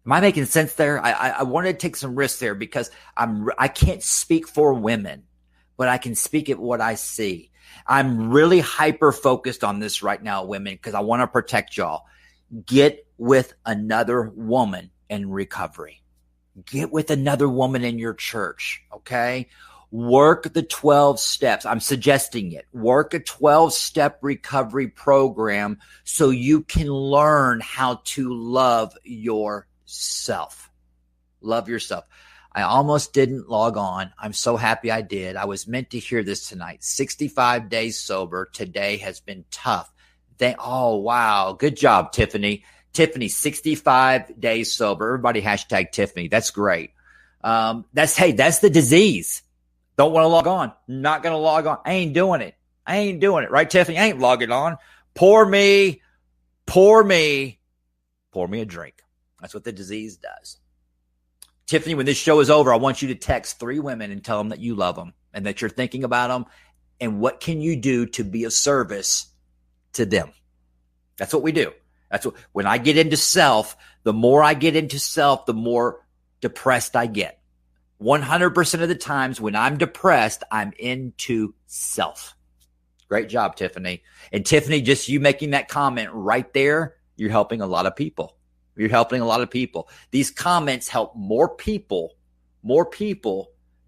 Am I making sense there? I wanted to take some risks there because I can't speak for women, but I can speak at what I see. I'm really hyper focused on this right now, women, because I want to protect y'all. Get with another woman in recovery. Get with another woman in your church, okay? Work the 12 steps. I'm suggesting it. Work a 12-step recovery program so you can learn how to love yourself. Love yourself. I almost didn't log on. I'm so happy I did. I was meant to hear this tonight. 65 days sober. Today has been tough. Oh, wow. Good job, Tiffany. Tiffany, 65 days sober. Everybody hashtag Tiffany. That's great. That's the disease. Don't want to log on. Not going to log on. I ain't doing it. Right, Tiffany? I ain't logging on. Pour me a drink. That's what the disease does. Tiffany, when this show is over, I want you to text 3 women and tell them that you love them and that you're thinking about them and what can you do to be of service to them. That's what we do. When I get into self, the more I get into self, the more depressed I get. 100% of the times when I'm depressed, I'm into self. Great job, Tiffany. And Tiffany, just you making that comment right there, you're helping a lot of people. These comments help more people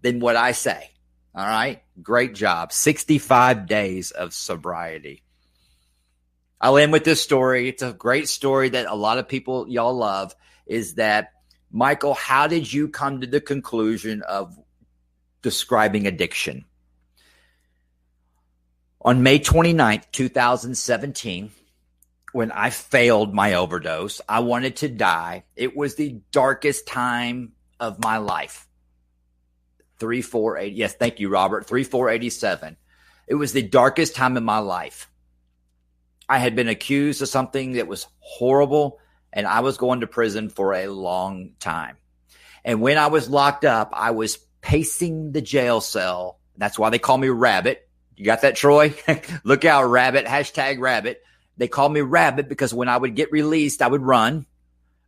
than what I say. All right. Great job. 65 days of sobriety. I'll end with this story. It's a great story that a lot of people, y'all love, is that, Michael, how did you come to the conclusion of describing addiction? On May 29th, 2017, when I failed my overdose, I wanted to die. It was the darkest time of my life. 3480. Yes, thank you, Robert. 3487. It was the darkest time in my life. I had been accused of something that was horrible, and I was going to prison for a long time. And when I was locked up, I was pacing the jail cell. That's why they call me Rabbit. You got that, Troy? Look out, Rabbit. Hashtag Rabbit. They call me Rabbit because when I would get released, I would run.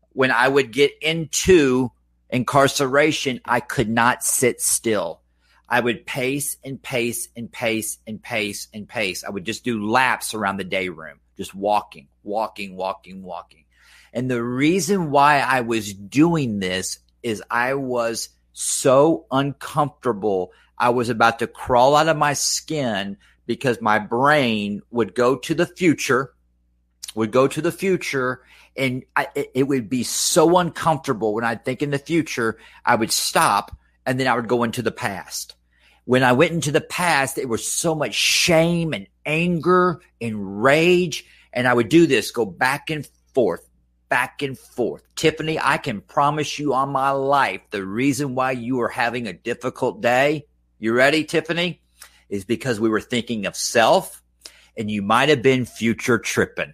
When I would get into incarceration, I could not sit still. I would pace and pace and pace and pace and pace. I would just do laps around the day room, just walking. And the reason why I was doing this is I was so uncomfortable. I was about to crawl out of my skin because my brain would go to the future, and it would be so uncomfortable when I'd think in the future, I would stop, and then I would go into the past. When I went into the past, there was so much shame and anger and rage, and I would do this, go back and forth. Tiffany, I can promise you on my life, the reason why you are having a difficult day, you ready, Tiffany, is because we were thinking of self, and you might have been future tripping.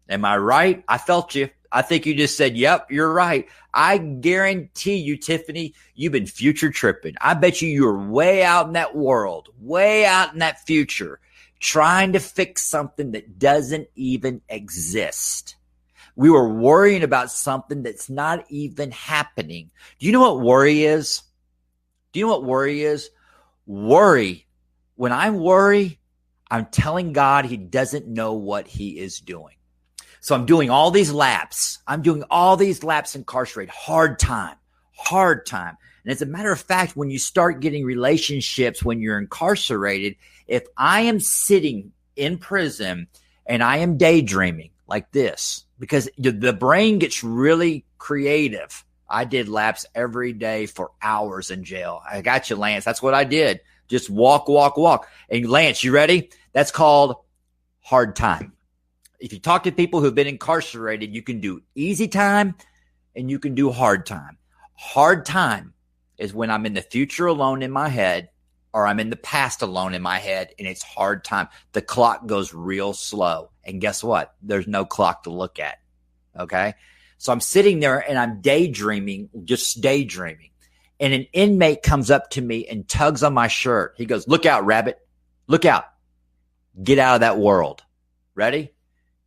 Am I right? I felt you. I think you just said, yep, you're right. I guarantee you, Tiffany, you've been future tripping. I bet you're way out in that world, way out in that future, trying to fix something that doesn't even exist. We were worrying about something that's not even happening. Do you know what worry is? Worry. When I worry, I'm telling God he doesn't know what he is doing. So I'm doing all these laps. Incarcerated. Hard time. And as a matter of fact, when you start getting relationships when you're incarcerated, if I am sitting in prison and I am daydreaming like this, because the brain gets really creative. I did laps every day for hours in jail. I got you, Lance. That's what I did. Just walk. And Lance, you ready? That's called hard time. If you talk to people who've been incarcerated, you can do easy time and you can do hard time. Hard time is when I'm in the future alone in my head, or I'm in the past alone in my head, and it's hard time. The clock goes real slow. And guess what? There's no clock to look at. Okay? So I'm sitting there and I'm daydreaming. And an inmate comes up to me and tugs on my shirt. He goes, "Look out, Rabbit. Look out. Get out of that world." Ready?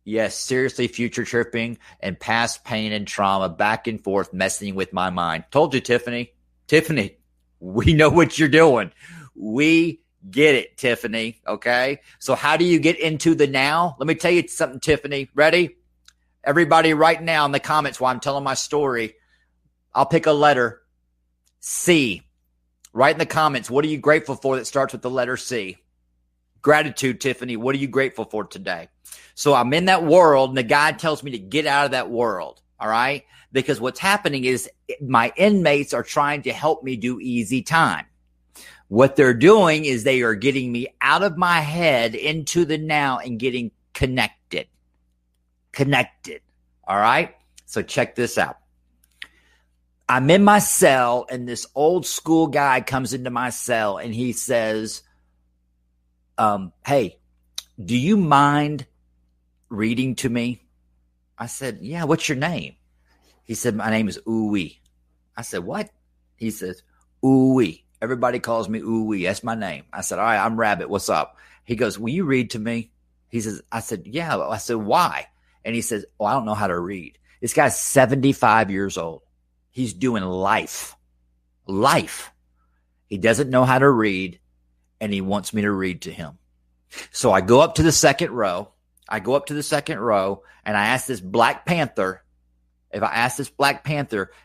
Yes, seriously, future tripping and past pain and trauma back and forth messing with my mind. Told you, Tiffany. Tiffany, we know what you're doing. We get it, Tiffany. Okay? So how do you get into the now? Let me tell you something, Tiffany. Ready? Everybody right now in the comments while I'm telling my story, I'll pick a letter. C. Write in the comments, what are you grateful for that starts with the letter C? Gratitude, Tiffany. What are you grateful for today? So I'm in that world, and the guy tells me to get out of that world. All right. Because what's happening is my inmates are trying to help me do easy time. What they're doing is they are getting me out of my head into the now and getting connected. All right. So check this out. I'm in my cell and this old school guy comes into my cell and he says, hey, do you mind reading to me? I said, yeah, what's your name? He said, my name is Ooey. I said, what? He says, Ooey. Everybody calls me Ooey. That's my name. I said, all right, I'm Rabbit. What's up? He goes, will you read to me? He says, I said, yeah. I said, why? And he says, oh, I don't know how to read. This guy's 75 years old. He's doing life. He doesn't know how to read, and he wants me to read to him. So I go up to the second row. And I ask this Black Panther,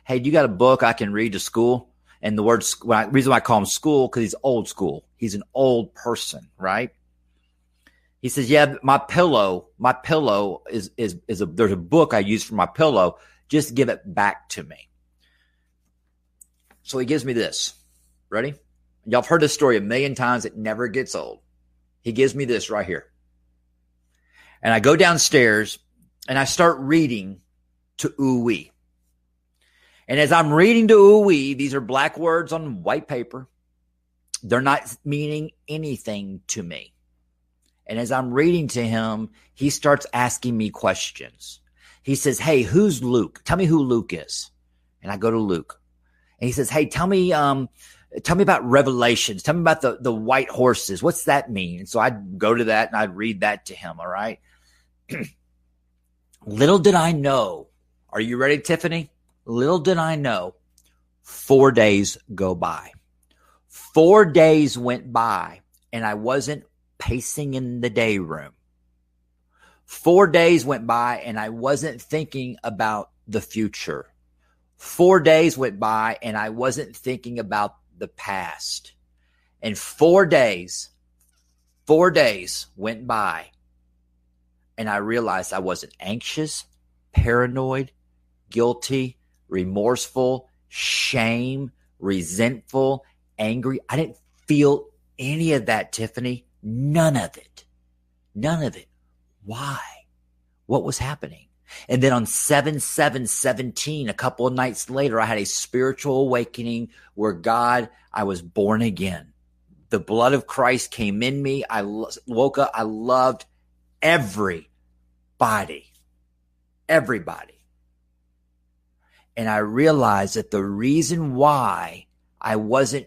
hey, do you got a book I can read to school? And the reason why I call him school, because he's old school. He's an old person, right? He says, yeah, my pillow is there's a book I use for my pillow. Just give it back to me. So he gives me this. Ready? Y'all have heard this story a million times. It never gets old. He gives me this right here. And I go downstairs and I start reading to Ooey. And as I'm reading to Ooey, these are black words on white paper. They're not meaning anything to me. And as I'm reading to him, he starts asking me questions. He says, hey, who's Luke? Tell me who Luke is. And I go to Luke. And he says, hey, tell me about Revelations. Tell me about the white horses. What's that mean? And so I'd go to that and I'd read that to him. All right. Little did I know. Are you ready, Tiffany? Little did I know. 4 days go by. 4 days went by and I wasn't pacing in the day room. 4 days went by and I wasn't thinking about the future. 4 days went by and I wasn't thinking about the past. And 4 days went by and I realized I wasn't anxious, paranoid, guilty, remorseful, shame, resentful, angry. I didn't feel any of that, Tiffany. None of it. Why? What was happening? And then on 7/7/17, a couple of nights later, I had a spiritual awakening where I was born again. The blood of Christ came in me. I woke up. I loved everybody. And I realized that the reason why I wasn't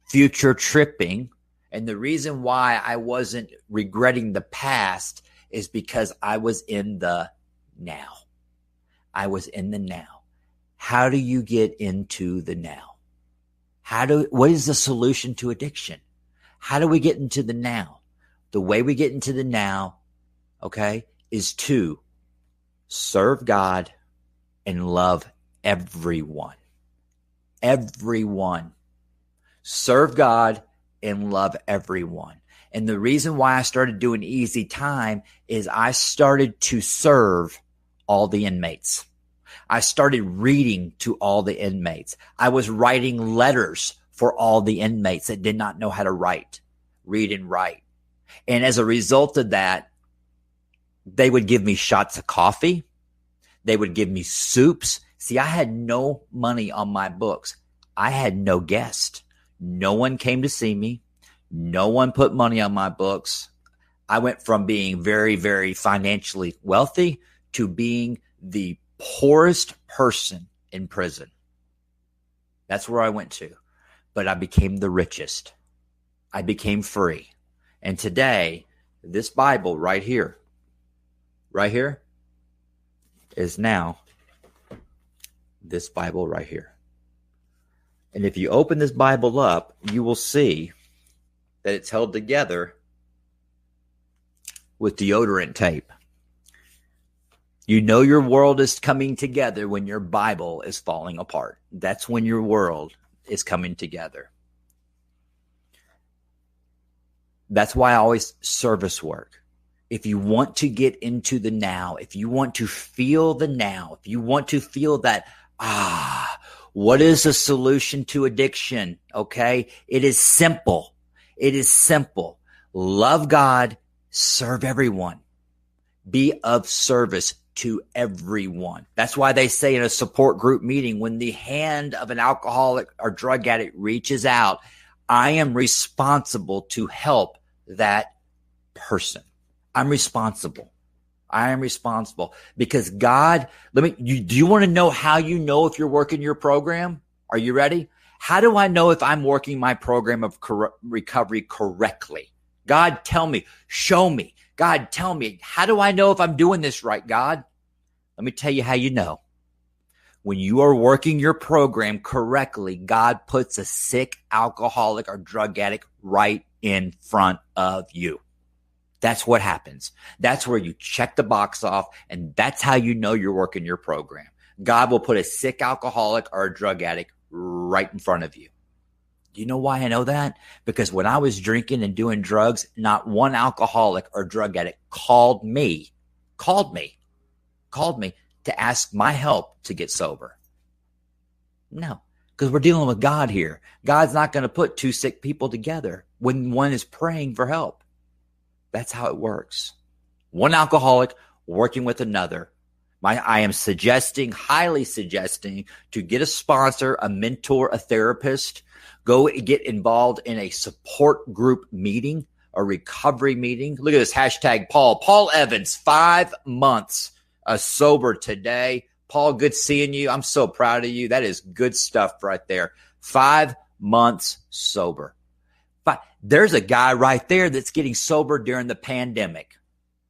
future tripping and the reason why I wasn't regretting the past is because I was in the now. How do you get into the now? What is the solution to addiction? How do we get into the now? The way we get into the now, okay, is to serve God and love everyone. Serve God and love everyone. And the reason why I started doing easy time is I started to serve all the inmates. I started reading to all the inmates. I was writing letters for all the inmates that did not know how to read and write. And as a result of that, they would give me shots of coffee. They would give me soups. See, I had no money on my books. I had no guest. No one came to see me. No one put money on my books. I went from being very, very financially wealthy to being the poorest person in prison. That's where I went to. But I became the richest. I became free. And today, this Bible right here is now this Bible right here. And if you open this Bible up, you will see that it's held together with deodorant tape. You know your world is coming together when your Bible is falling apart. That's when your world is coming together. That's why I always service work. if you want to get into the now, if you want to feel the now, if you want to feel that, what is the solution to addiction? Okay. It is simple. It is simple. Love God, serve everyone, be of service to everyone. That's why they say in a support group meeting, when the hand of an alcoholic or drug addict reaches out, I am responsible to help that person. I'm responsible. I am responsible because God, do you want to know how you know if you're working your program? Are you ready? How do I know if I'm working my program of recovery correctly? God, tell me, show me. God, tell me, how do I know if I'm doing this right, God? Let me tell you how you know. When you are working your program correctly, God puts a sick alcoholic or drug addict right in front of you. That's what happens. That's where you check the box off, and that's how you know you're working your program. God will put a sick alcoholic or a drug addict right in front of you. Do you know why I know that? Because when I was drinking and doing drugs, not one alcoholic or drug addict called me to ask my help to get sober. No, because we're dealing with God here. God's not going to put two sick people together when one is praying for help. That's how it works. One alcoholic working with another. I am highly suggesting to get a sponsor, a mentor, a therapist. Go get involved in a support group meeting, a recovery meeting. Look at this hashtag Paul. Paul Evans, 5 months sober today. Paul, good seeing you. I'm so proud of you. That is good stuff right there. 5 months sober. But there's a guy right there that's getting sober during the pandemic.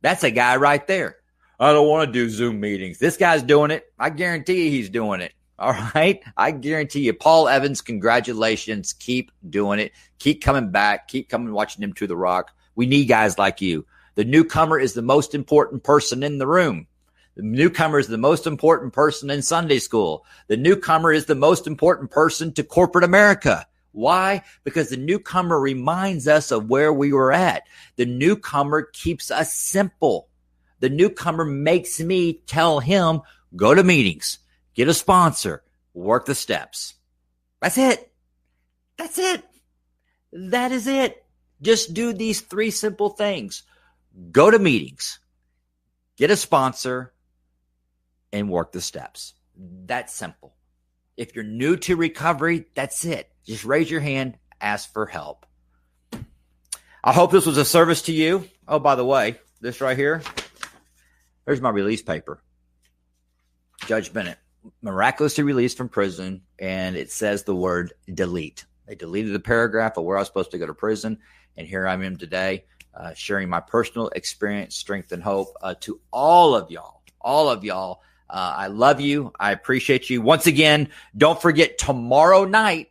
That's a guy right there. I don't want to do Zoom meetings. This guy's doing it. I guarantee you he's doing it. All right. I guarantee you. Paul Evans, congratulations. Keep doing it. Keep coming back. Keep coming watching him to the rock. We need guys like you. The newcomer is the most important person in the room. The newcomer is the most important person in Sunday school. The newcomer is the most important person to corporate America. Why? Because the newcomer reminds us of where we were at. The newcomer keeps us simple. The newcomer makes me tell him, go to meetings, get a sponsor, work the steps. That's it. That's it. That is it. Just do these 3 simple things. Go to meetings, get a sponsor, and work the steps. That's simple. If you're new to recovery, that's it. Just raise your hand, ask for help. I hope this was a service to you. Oh, by the way, this right here, there's my release paper. Judge Bennett, miraculously released from prison, and it says the word delete. They deleted the paragraph of where I was supposed to go to prison, and here I am today, sharing my personal experience, strength, and hope to all of y'all. I love you. I appreciate you. Once again, don't forget tomorrow night,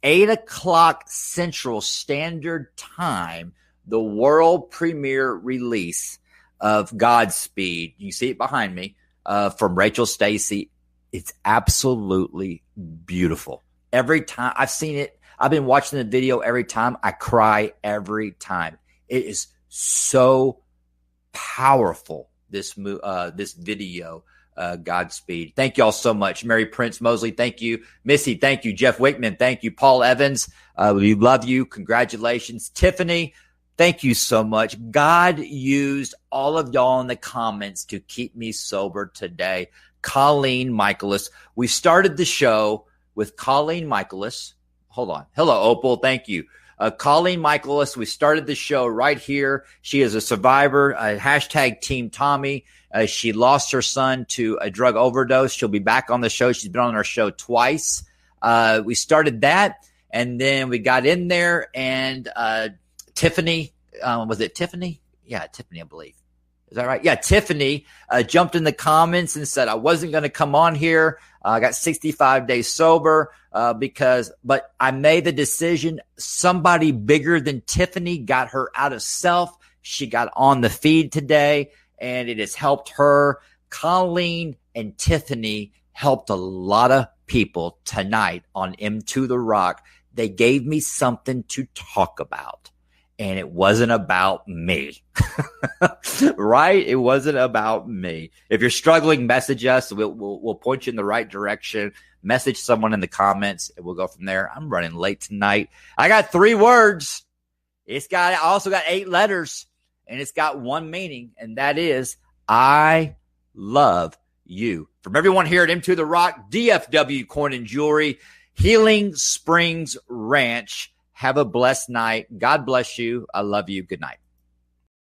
8 o'clock Central Standard Time, the world premiere release of Godspeed. You see it behind me from Rachel Stacey. It's absolutely beautiful. Every time I've seen it, I've been watching the video every time. I cry every time. It is so powerful. This video, Godspeed. Thank y'all so much. Mary Prince Mosley, thank you. Missy, thank you. Jeff Wickman, thank you. Paul Evans, we love you. Congratulations. Tiffany, thank you so much. God used all of y'all in the comments to keep me sober today. Colleen Michaelis. We started the show with Colleen Michaelis. Hold on. Hello, Opal. Thank you. Colleen Michaelis, we started the show right here. She is a survivor, hashtag Team Tommy. She lost her son to a drug overdose. She'll be back on the show. She's been on our show twice. We started that, and then we got in there, and Tiffany, was it Tiffany? Yeah, Tiffany, I believe. Is that right? Yeah, Tiffany jumped in the comments and said, I wasn't going to come on here. I got 65 days sober but I made the decision. Somebody bigger than Tiffany got her out of self. She got on the feed today, and it has helped her. Colleen and Tiffany helped a lot of people tonight on M to the Rock. They gave me something to talk about. and it wasn't about me, right? It wasn't about me. If you're struggling, message us. We'll point you in the right direction. Message someone in the comments, and we'll go from there. I'm running late tonight. I got 3 words. I also got 8 letters, and it's got one meaning, and that is I love you. From everyone here at M2 The Rock, DFW Coin and Jewelry, Healing Springs Ranch. Have a blessed night. God bless you. I love you. Good night.